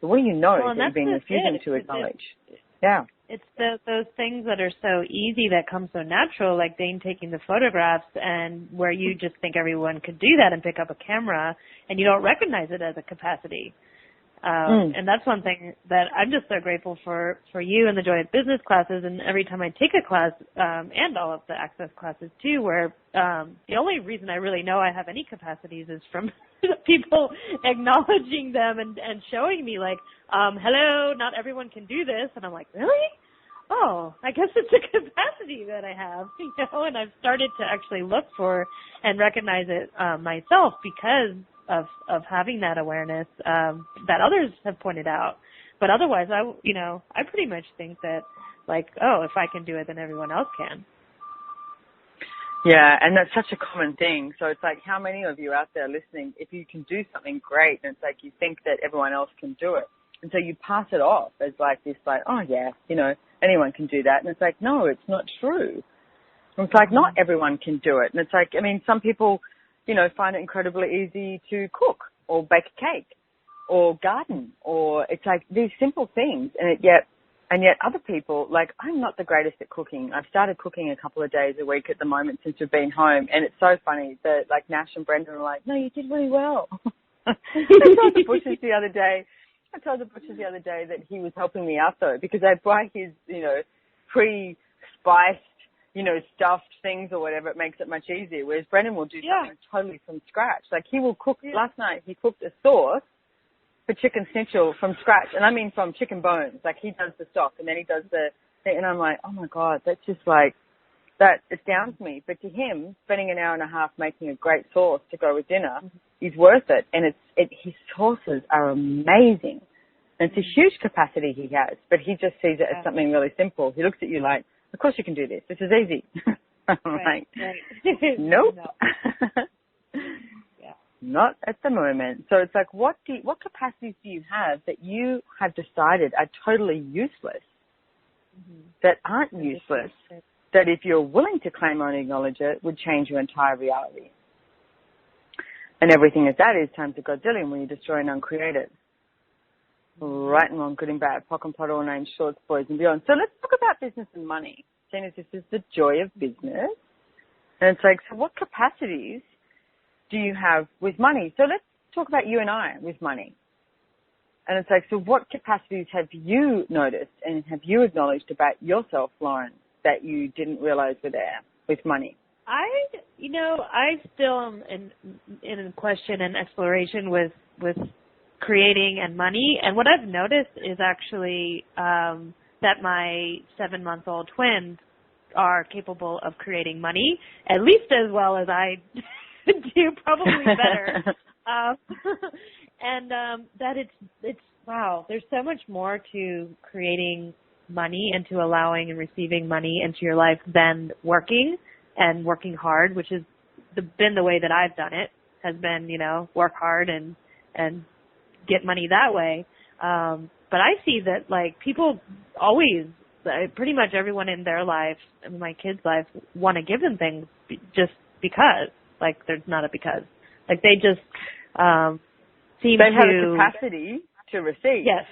So what do you know that you've been refusing to acknowledge? Yeah. It's those things that are so easy that come so natural, like Dain taking the photographs, and where you just think everyone could do that and pick up a camera, and you don't recognize it as a capacity. And that's one thing that I'm just so grateful for you and the Joy of Business classes, and every time I take a class, and all of the Access classes too, where the only reason I really know I have any capacities is from people acknowledging them and showing me like, hello, not everyone can do this. And I'm like, really? Oh, I guess it's a capacity that I have, and I've started to actually look for and recognize it myself because of having that awareness that others have pointed out. But otherwise, I pretty much think that, like, oh, if I can do it, then everyone else can. Yeah, and that's such a common thing. So it's like, how many of you out there listening, if you can do something great, and it's like you think that everyone else can do it, and so you pass it off as like this, like, oh yeah, anyone can do that. And it's like, no, it's not true. And it's like, not everyone can do it. And it's like, I mean, some people, find it incredibly easy to cook or bake a cake or garden, or it's like these simple things. And yet other people, like, I'm not the greatest at cooking. I've started cooking a couple of days a week at the moment since we've been home. And it's so funny that, like, Nash and Brendan are like, no, you did really well. I told the butchers the other day that he was helping me out, though, because I buy his, pre-spiced, stuffed things or whatever. It makes it much easier. Whereas Brendan will do something totally from scratch. Like, he will cook. Last night he cooked a sauce for chicken schnitzel from scratch, and I mean from chicken bones. Like, he does the stock and then he does the thing, and I'm like, oh my God, that's just like that. Astounds me. But to him, spending an hour and a half making a great sauce to go with dinner is worth it. And his sauces are amazing. And it's a huge capacity he has, but he just sees it as something really simple. He looks at you like, of course you can do this. This is easy. I'm like, nope. Not at the moment. So it's like, what capacities do you have that you have decided are totally useless, that aren't useless, that if you're willing to claim or acknowledge it, would change your entire reality? And everything is that is times a Godzillion when you destroy and uncreate it. Right and wrong, good and bad, pock and pot, all names, shorts, boys and beyond. So let's talk about business and money. Seeing as this is the joy of business. And it's like, so what capacities do you have with money? So let's talk about you and I with money. And it's like, so what capacities have you noticed and have you acknowledged about yourself, Lauren, that you didn't realize were there with money? I still am in question and exploration with creating and money. And what I've noticed is actually that my 7-month-old twins are capable of creating money, at least as well as I do, probably better. And that it's wow, there's so much more to creating money and to allowing and receiving money into your life than working and working hard, which has been the way that I've done it, has been, work hard and get money that way. But I see that, like, people always, pretty much everyone in their life, in my kids' life, want to give them things just because. Like, there's not a because. Like, they just seem to... They have a capacity to receive. Yes.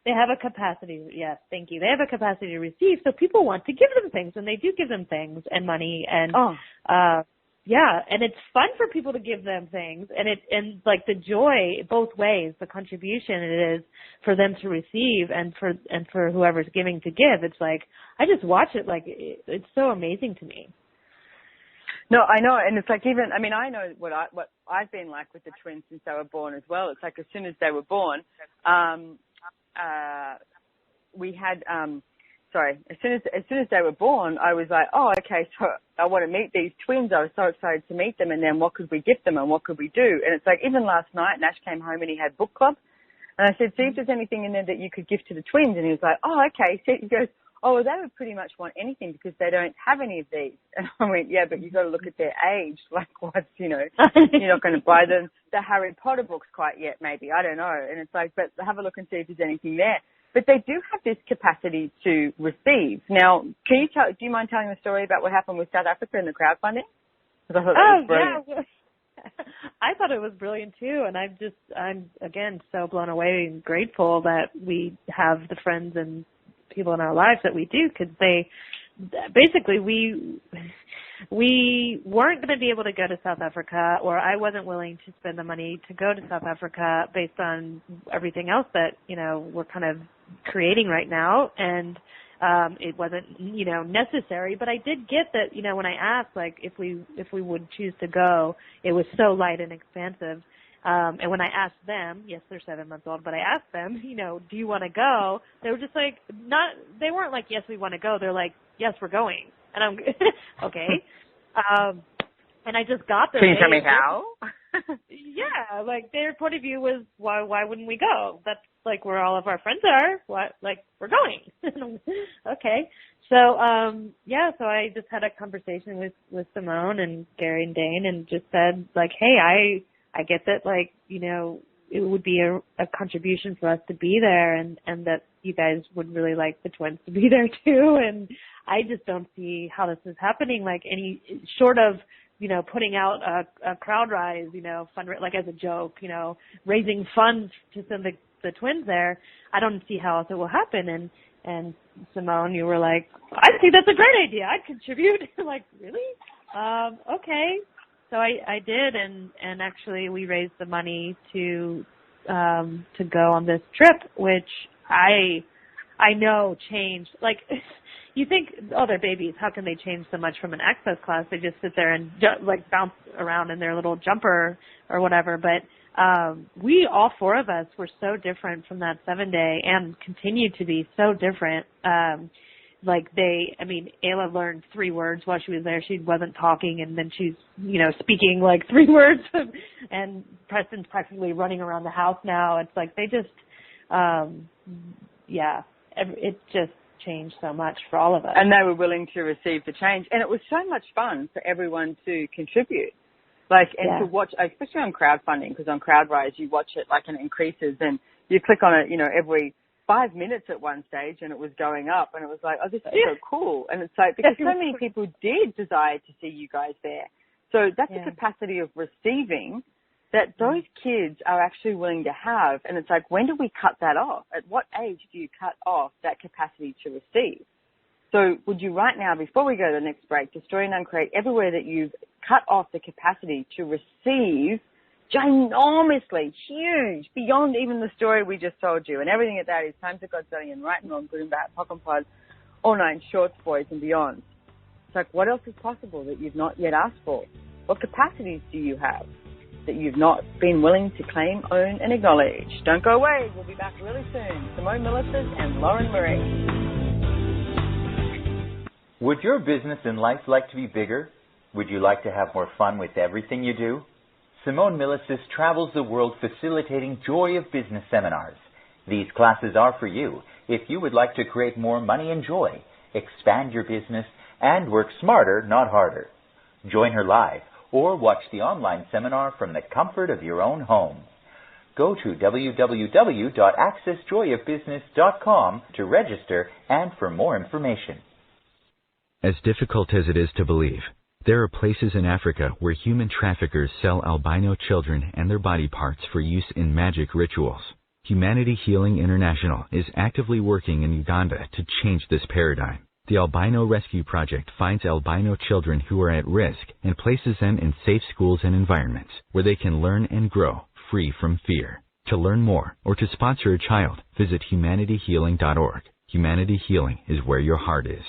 They have a capacity. Yes, thank you. They have a capacity to receive, so people want to give them things, and they do give them things and money and... Yeah, and it's fun for people to give them things, and like the joy both ways, the contribution it is for them to receive and for whoever's giving to give. It's like, I just watch it, like it's so amazing to me. No, I know, and it's like, even, I mean, I know what I've been like with the twins since they were born as well. It's like, as soon as they were born, we had as soon as they were born, I was like, oh, okay, so I want to meet these twins. I was so excited to meet them, and then what could we gift them and what could we do? And it's like, even last night, Nash came home and he had book club, and I said, see if there's anything in there that you could gift to the twins. And he was like, oh, okay. So he goes, oh, well, they would pretty much want anything because they don't have any of these. And I went, yeah, but you've got to look at their age. Like, what's, you're not going to buy them the Harry Potter books quite yet, maybe. I don't know. And it's like, but have a look and see if there's anything there. But they do have this capacity to receive. Now, do you mind telling the story about what happened with South Africa and the crowdfunding? Because I thought that was brilliant. Yeah. I thought it was brilliant too, and I'm again so blown away and grateful that we have the friends and people in our lives that we do, because they basically we weren't going to be able to go to South Africa, or I wasn't willing to spend the money to go to South Africa based on everything else that, we're kind of creating right now. And it wasn't, necessary, but I did get that, when I asked, like, if we would choose to go, it was so light and expansive. And when I asked them, yes, they're 7 months old, but I asked them, do you want to go? They were just like, they weren't like, yes, we want to go. They're like, yes, we're going. And I'm, okay. And I just got there. Can you tell me how? Yeah, like their point of view was, why wouldn't we go? That's like where all of our friends are. What? Like, we're going. Okay. So, so I just had a conversation with Simone and Gary and Dain and just said, like, hey, I get that, like, it would be a contribution for us to be there and that you guys would really like the twins to be there too. And I just don't see how this is happening, like any short of, putting out a crowd rise, like as a joke, raising funds to send the twins there. I don't see how else it will happen. And Simone, you were like, I think that's a great idea. I'd contribute. Like, really? Okay. So I did, and actually we raised the money to go on this trip, which I know changed. Like, you think, oh, they're babies. How can they change so much from an access class? They just sit there and like bounce around in their little jumper or whatever. But we, all four of us, were so different from that 7-day and continue to be so different. Ayla learned 3 words while she was there. She wasn't talking, and then she's, speaking like 3 words. And Preston's practically running around the house now. It's like they just, it just changed so much for all of us. And they were willing to receive the change. And it was so much fun for everyone to contribute. To watch, especially on crowdfunding, because on CrowdRise you watch it and it increases, and you click on it, every 5 minutes at one stage, and it was going up, and it was like, oh, this is so cool. And it's like, because so many people did desire to see you guys there. So that's the capacity of receiving that those kids are actually willing to have. And it's like, when do we cut that off? At what age do you cut off that capacity to receive? So would you right now, before we go to the next break, destroy and uncreate everywhere that you've cut off the capacity to receive ginormously, huge, beyond even the story we just told you, and everything at that is times of God's and right and wrong, good and bad, pock and pod, all 9 shorts, boys and beyond. It's like, what else is possible that you've not yet asked for? What capacities do you have that you've not been willing to claim, own, and acknowledge? Don't go away. We'll be back really soon. Simone Milasas and Lauren Marie. Would your business and life like to be bigger? Would you like to have more fun with everything you do? Simone Milasas travels the world facilitating Joy of Business seminars. These classes are for you if you would like to create more money and joy, expand your business, and work smarter, not harder. Join her live or watch the online seminar from the comfort of your own home. Go to www.accessjoyofbusiness.com to register and for more information. As difficult as it is to believe, there are places in Africa where human traffickers sell albino children and their body parts for use in magic rituals. Humanity Healing International is actively working in Uganda to change this paradigm. The Albino Rescue Project finds albino children who are at risk and places them in safe schools and environments where they can learn and grow free from fear. To learn more or to sponsor a child, visit humanityhealing.org. Humanity Healing is where your heart is.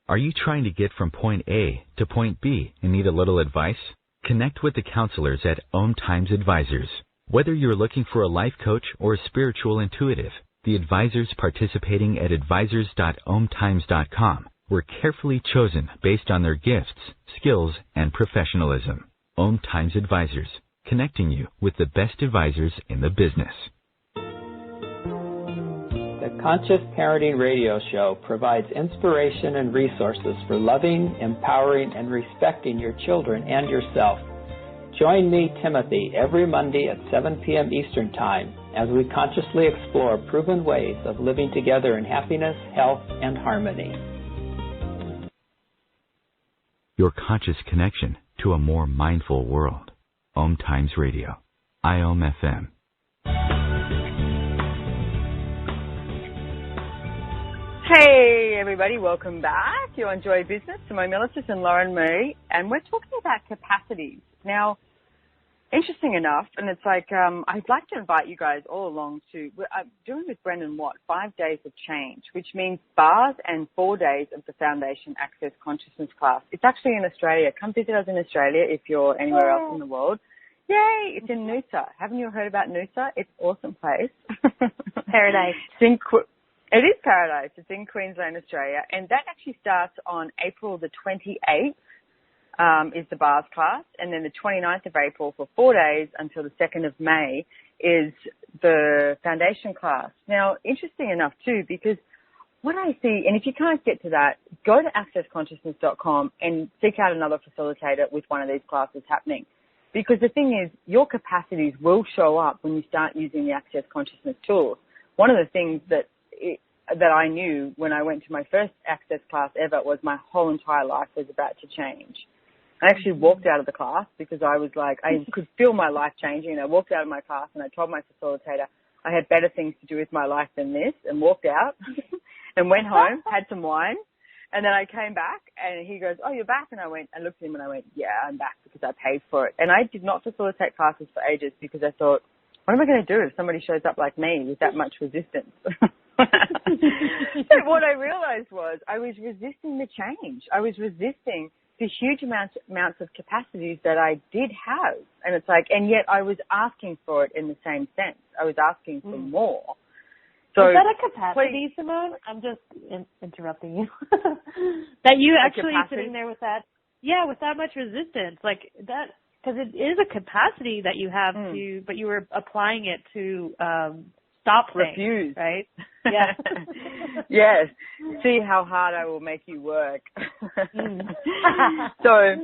Are you trying to get from point A to point B and need a little advice? Connect with the counselors at OMTimes Advisors. Whether you're looking for a life coach or a spiritual intuitive, the advisors participating at advisors.omtimes.com were carefully chosen based on their gifts, skills, and professionalism. OMTimes Advisors, connecting you with the best advisors in the business. The Conscious Parenting Radio Show provides inspiration and resources for loving, empowering, and respecting your children and yourself. Join me, Timothy, every Monday at 7 p.m. Eastern Time as we consciously explore proven ways of living together in happiness, health, and harmony. Your conscious connection to a more mindful world. OMTimes Radio. IOM FM. Hey everybody. Welcome back. You're on Joy Business. Simone Milasas and Lauren Marie, and we're talking about capacities. Now, interesting enough, and it's like I'd like to invite you guys all along to, I'm doing with Brendan Watt 5 days of change, which means bars and 4 days of the Foundation Access Consciousness class. It's actually in Australia. Come visit us in Australia if you're anywhere else in the world. Yay! It's in Noosa. Haven't you heard about Noosa? It's an awesome place. Paradise. It is paradise. It's in Queensland, Australia, and that actually starts on April the 28th. Is the bars class, and then the 29th of April for 4 days until the 2nd of May is the foundation class. Now, interesting enough too, because what I see, and if you can't get to that, go to accessconsciousness.com and seek out another facilitator with one of these classes happening. Because the thing is, your capacities will show up when you start using the Access Consciousness tools. One of the things that I knew when I went to my first Access class ever was my whole entire life was about to change. I actually walked out of the class because I was like, I could feel my life changing. And I walked out of my class and I told my facilitator I had better things to do with my life than this, and walked out and went home, had some wine. And then I came back and he goes, oh, you're back? And I looked at him and I went, yeah, I'm back because I paid for it. And I did not facilitate classes for ages because I thought, what am I going to do if somebody shows up like me with that much resistance? But what I realized was I was resisting the change. I was resisting the huge amounts of capacities that I did have. And it's like, and yet I was asking for it in the same sense. I was asking for more. So, is that a capacity, Simone? I'm just interrupting you. That you actually sitting there with that, with that much resistance, like that, because it is a capacity that you have to, but you were applying it to stop things, refuse, right? Yeah. Yes. See how hard I will make you work. So,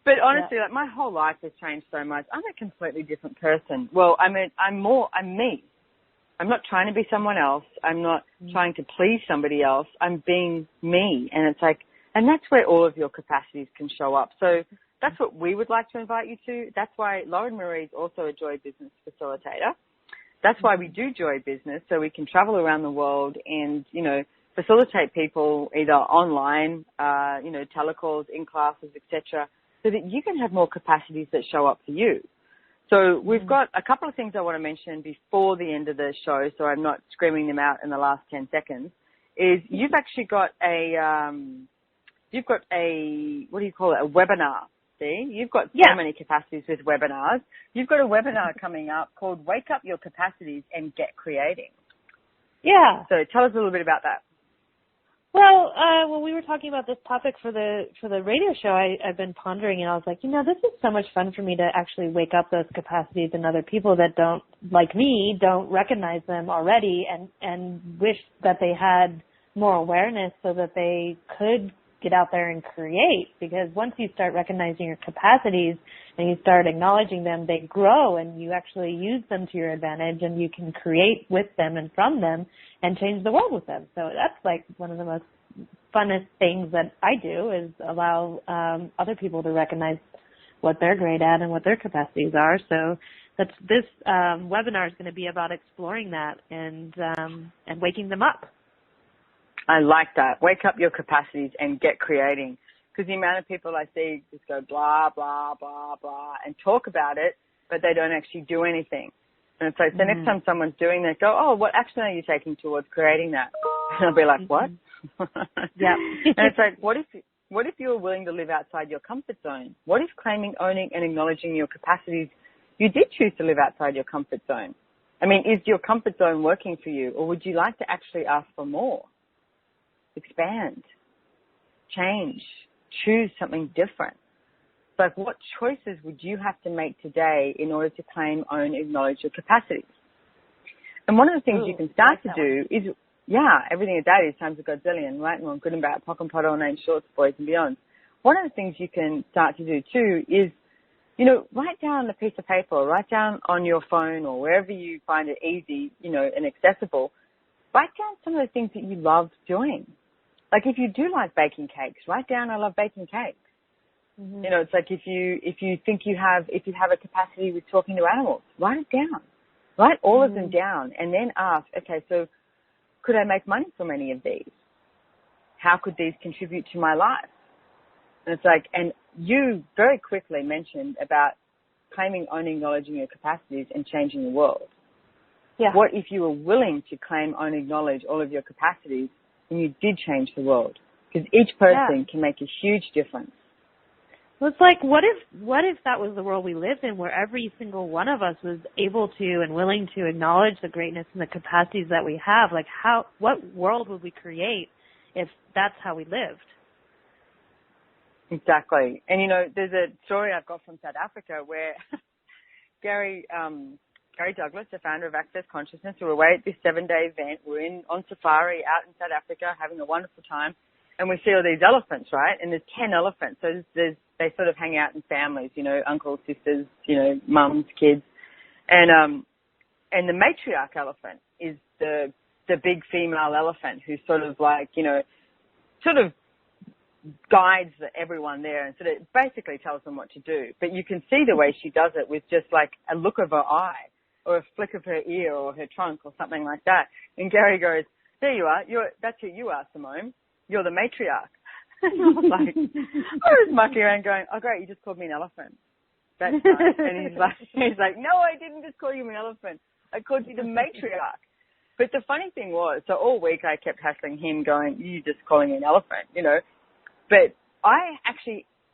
but honestly, like my whole life has changed so much. I'm a completely different person. Well, I'm me. I'm not trying to be someone else. I'm not trying to please somebody else. I'm being me. And it's like, and that's where all of your capacities can show up. So that's what we would like to invite you to. That's why Lauren Marie is also a Joy Business facilitator. That's why we do Joy Business, so we can travel around the world and, facilitate people either online, telecalls, in classes, etc., so that you can have more capacities that show up for you. So we've got a couple of things I want to mention before the end of the show, so I'm not screaming them out in the last 10 seconds, is you've actually got a what do you call it, a webinar. See, you've got so many capacities with webinars. You've got a webinar coming up called Wake Up Your Capacities and Get Creating. Yeah. So tell us a little bit about that. Well, when we were talking about this topic for the radio show, I've been pondering, and I was like, this is so much fun for me to actually wake up those capacities in other people that don't, like me, don't recognize them already, and wish that they had more awareness so that they could get out there and create. Because once you start recognizing your capacities and you start acknowledging them, they grow and you actually use them to your advantage, and you can create with them and from them and change the world with them. So that's like one of the most funnest things that I do, is allow other people to recognize what they're great at and what their capacities are. So this webinar is going to be about exploring that and waking them up. I like that. Wake up your capacities and get creating. Because the amount of people I see just go blah, blah, blah, blah, and talk about it, but they don't actually do anything. And it's like, so next time someone's doing that, go, oh, what action are you taking towards creating that? And I'll be like, what? Yeah. And it's like, what if you were willing to live outside your comfort zone? What if claiming, owning, and acknowledging your capacities, you did choose to live outside your comfort zone? I mean, is your comfort zone working for you, or would you like to actually ask for more? Expand, change, choose something different. It's like, what choices would you have to make today in order to claim, own, acknowledge your capacities? And one of the things you can start to do is, everything a day is times a godzillion, right? And well, good and bad, pock and pot, all names, shorts, boys and beyond. One of the things you can start to do too is, write down a piece of paper, or write down on your phone or wherever you find it easy, and accessible. Write down some of the things that you love doing. Like if you do like baking cakes, write down, I love baking cakes. Mm-hmm. It's like if you think you have a capacity with talking to animals, write it down. Write all of them down and then ask, okay, so could I make money from any of these? how could these contribute to my life? And it's like, and you very quickly mentioned about claiming, owning, acknowledging your capacities and changing the world. Yeah. What if you were willing to claim, own, acknowledge all of your capacities and you did change the world? Because each person can make a huge difference. Well, it's like, what if that was the world we lived in, where every single one of us was able to and willing to acknowledge the greatness and the capacities that we have? Like, what world would we create if that's how we lived? Exactly. And, you know, there's a story I've got from South Africa where Gary Douglas, the founder of Access Consciousness, we were away at this 7-day event. We're on safari out in South Africa having a wonderful time. And we see all these elephants, right? And there's 10 elephants. So they sort of hang out in families, you know, uncles, sisters, you know, mums, kids. And the matriarch elephant is the big female elephant who sort of like, you know, sort of guides everyone there and sort of basically tells them what to do. But you can see the way she does it with just like a look of her eye or a flick of her ear or her trunk or something like that. And Gary goes, there you are. That's who you are, Simone. You're the matriarch. And I was mucking around going, oh great, you just called me an elephant. That's nice. And he's like, no, I didn't just call you an elephant. I called you the matriarch. But the funny thing was, so all week I kept hassling him going, you just calling me an elephant, you know. But I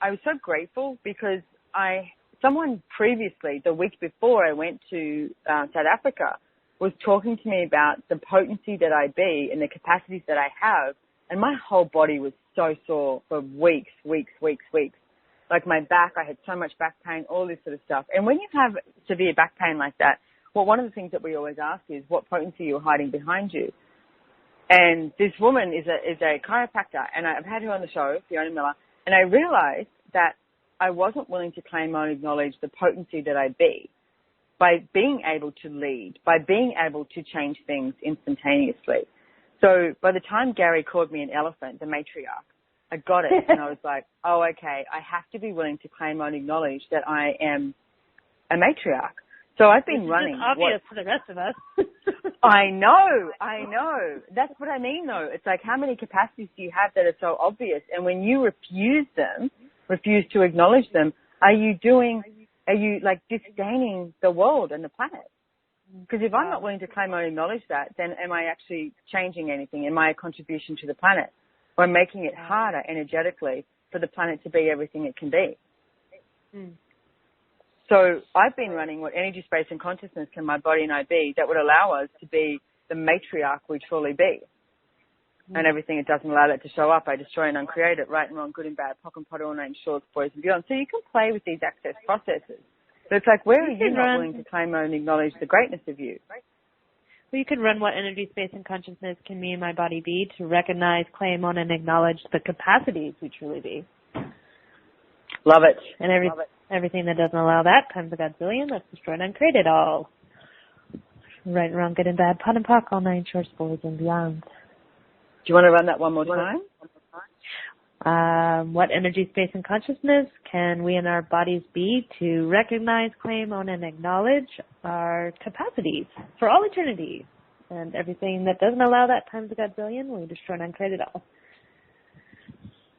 was so grateful because someone previously, the week before I went to South Africa, was talking to me about the potency that I be and the capacities that I have. And my whole body was so sore for weeks. Like my back, I had so much back pain, all this sort of stuff. And when you have severe back pain like that, well, one of the things that we always ask is what potency you're hiding behind you. And this woman is a chiropractor, and I've had her on the show, Fiona Miller, and I realized that I wasn't willing to claim or acknowledge the potency that I be by being able to lead, by being able to change things instantaneously. So by the time Gary called me an elephant, the matriarch, I got it. And I was like, oh, okay, I have to be willing to claim and acknowledge that I am a matriarch. So I've been running. It's obvious to the rest of us. I know. That's what I mean, though. It's like, how many capacities do you have that are so obvious? And when you refuse to acknowledge them, are you like disdaining the world and the planet? Because if I'm not willing to claim or acknowledge that, then am I actually changing anything? Am I a contribution to the planet? Or making it harder energetically for the planet to be everything it can be? Mm. So I've been running what energy, space, and consciousness can my body and I be that would allow us to be the matriarch we truly be. Mm. And everything it doesn't allow that to show up, I destroy and uncreate it, right and wrong, good and bad, POC and POD, all names, shorts, boys and beyond. So you can play with these access processes. But it's like, where are you not willing to claim and acknowledge the greatness of you? Well, you can run what energy, space, and consciousness can me and my body be to recognize, claim on, and acknowledge the capacities we truly be. Love it. And everything that doesn't allow that times a godzillion, let's destroy and uncreate it all. Right and wrong, good and bad, POD and POC, all nine shorts, boys and beyond. Do you want to run that one more time? What energy, space, and consciousness can we and our bodies be to recognize, claim, own, and acknowledge our capacities for all eternity? And everything that doesn't allow that times a godzillion, we destroy and uncreate it all.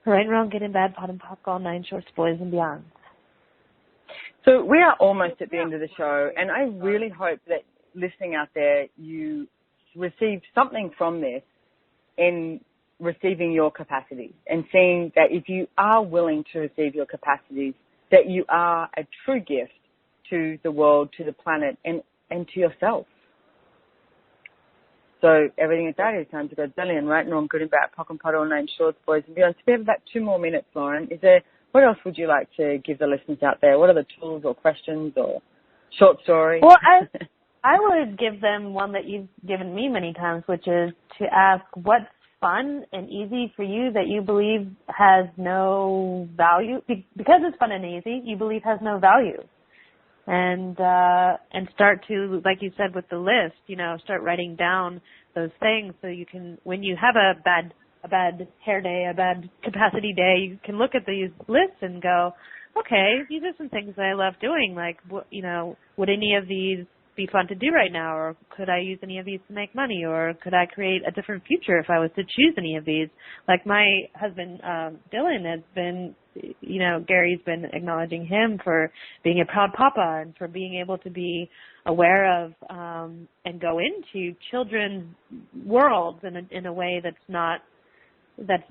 Right and wrong, good and bad, POD and POC, all nine shorts, boys and beyond. So we are almost at the end of the show, and I really hope that listening out there, you received something from this in receiving your capacities and seeing that if you are willing to receive your capacities, that you are a true gift to the world, to the planet, and to yourself. So everything at that is times a godzillion, right and wrong, good and bad, POC and POD, all names, shorts, boys and beyond. So we have about 2 more minutes, Lauren. What else would you like to give the listeners out there? What are the tools or questions or short story? Well, I would give them one that you've given me many times, which is to ask what's fun and easy for you that you believe has no value. Because it's fun and easy, you believe has no value. And start to, like you said with the list, start writing down those things so you can, when you have a bad hair day, a bad capacity day, you can look at these lists and go, okay, these are some things that I love doing. Like, would any of these be fun to do right now? Or could I use any of these to make money? Or could I create a different future if I was to choose any of these? Like my husband, Dylan, has been, Gary's been acknowledging him for being a proud papa and for being able to be aware of and go into children's worlds in a way that's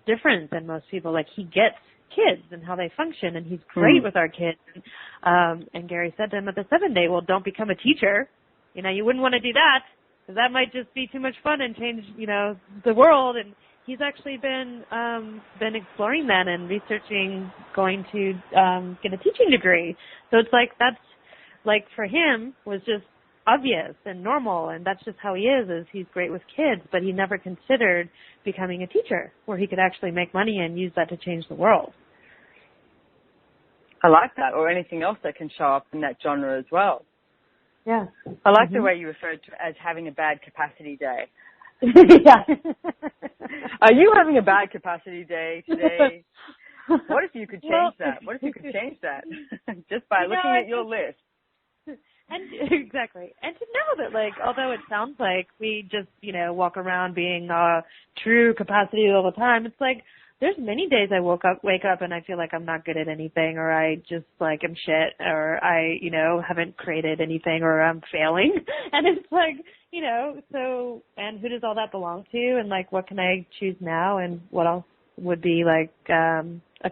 different than most people. Like he gets kids and how they function, and he's great with our kids. And Gary said to him at the 7 day, well, don't become a teacher. You wouldn't want to do that because that might just be too much fun and change, the world. And he's actually been exploring that and researching going to get a teaching degree. So it's like that's like for him was just obvious and normal, and that's just how he is he's great with kids, but he never considered becoming a teacher where he could actually make money and use that to change the world. I like that, or anything else that can show up in that genre as well. Yeah. I like the way you referred to it as having a bad capacity day. Yeah. Are you having a bad capacity day today? What if you could change that? What if you could change that just by looking at your list? And exactly. And to know that, like, although it sounds like we just, walk around being true capacity all the time, it's like there's many days I wake up and I feel like I'm not good at anything, or I just like am shit, or I, haven't created anything, or I'm failing. And it's like, so, and who does all that belong to? And like, what can I choose now? And what else would be like a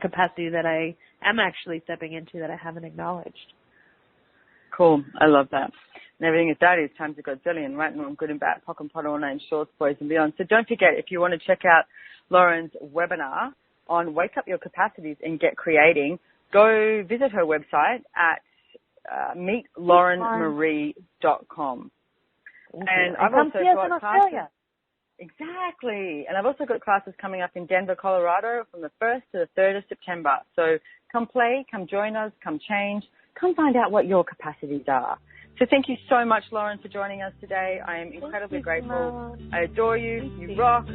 capacity that I am actually stepping into that I haven't acknowledged? Cool. I love that. And everything is that is times a godzillion, right and wrong, good and bad, pock and pot, all names, shorts, boys and beyond. So don't forget, if you want to check out Lauren's webinar on Wake Up Your Capacities and Get Creating, go visit her website at meetlaurenmarie.com. And I've also got classes. Exactly. And I've also got classes coming up in Denver, Colorado from the 1st to the 3rd of September. So come play, come join us, come change. Come find out what your capacities are. So thank you so much, Lauren, for joining us today. I am incredibly grateful. I adore you. You rock.